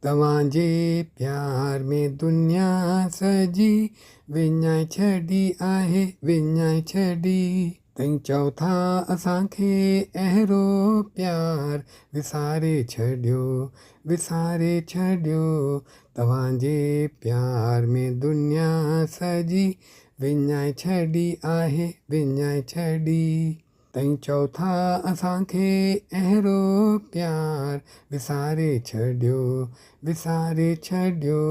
तव्हांजे प्यार में दुनिया सजी विञाए छॾी आहे, विञाए छॾी। तव्हीं चओ था असांखे अहिड़ो प्यार विसारे छॾियो, विसारे छॾियो। तव्हांजे प्यार में दुनिया सजी विञाए छॾी आहे, विञाए छॾी। तव्हीं चओ था असांखे अहिड़ो प्यार विसारे छॾियो, विसारे छॾियो।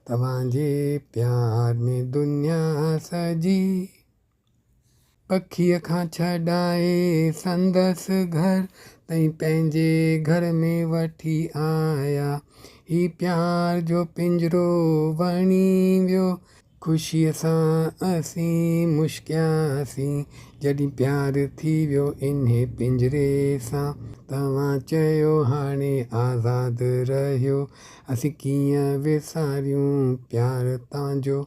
तव्हांजे प्यार में दुनिया सजी पखीअ खां छॾाए संदसि घर, तव्हीं पंहिंजे घर में वठी आया। ही प्यार जो पिंजरो वणी वियो, ख़ुशीअ सां असीं मुश्कियासीं। जॾहिं प्यार थी वियो इन्हे पिंजरे सां, तव्हां चयो हाणे आज़ादु रहियो। असीं कीअं विसारियूं प्यार तव्हांजो,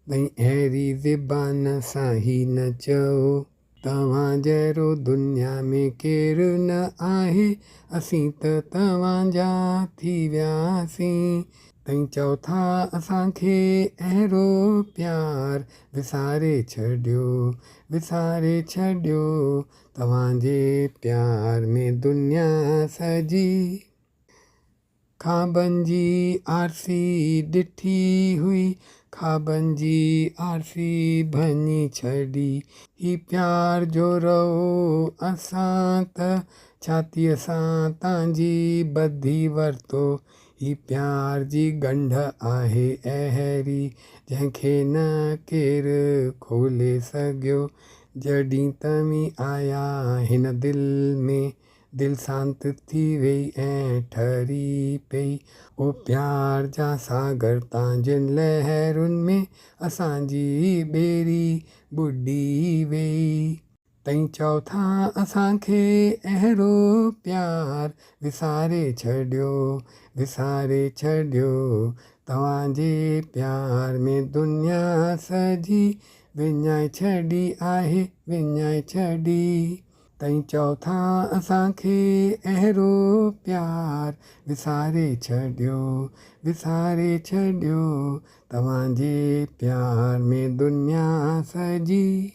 तव्हीं अहिड़ी ज़बान सां ही न चओ। तव्हां जहिड़ो दुनिया में केरु न आहे, असीं त तव्हांजा थी वियासीं। तव्हीं चओ था असांखे अहिड़ो प्यार विसारे छॾियो, विसारे छॾियो। तव्हांजे प्यार में दुनिया सजी ख़्वाबनि जी आरसी ॾिठी हुई, ख़्वाबनि जी आरसी भञी छॾी। ही प्यार जो रओ असां त छातीअ सां तव्हांजी ॿधी वरितो। ही प्यार जी ॻंढ आहे अहिड़ी, जंहिंखे न केरु खोले सघियो। जॾहिं तव्हीं आया हिन दिलि में, दिलि शांत थी वई ऐं ठरी पई। ओ प्यार जा सागर तव्हांजियुनि लहरुनि में असांजी ॿेड़ी ॿुॾी वई। तव्हीं चओ था असांखे अहिड़ो प्यार विसारे छॾियो, विसारे छॾियो। तव्हांजे प्यार में दुनिया सजी विञाए छॾी आहे, विञाए छॾी। तव्हीं चओ था असांखे अहिड़ो प्यार विसारे छॾियो, विसारे छॾियो। तव्हांजे प्यार में दुनिया सजी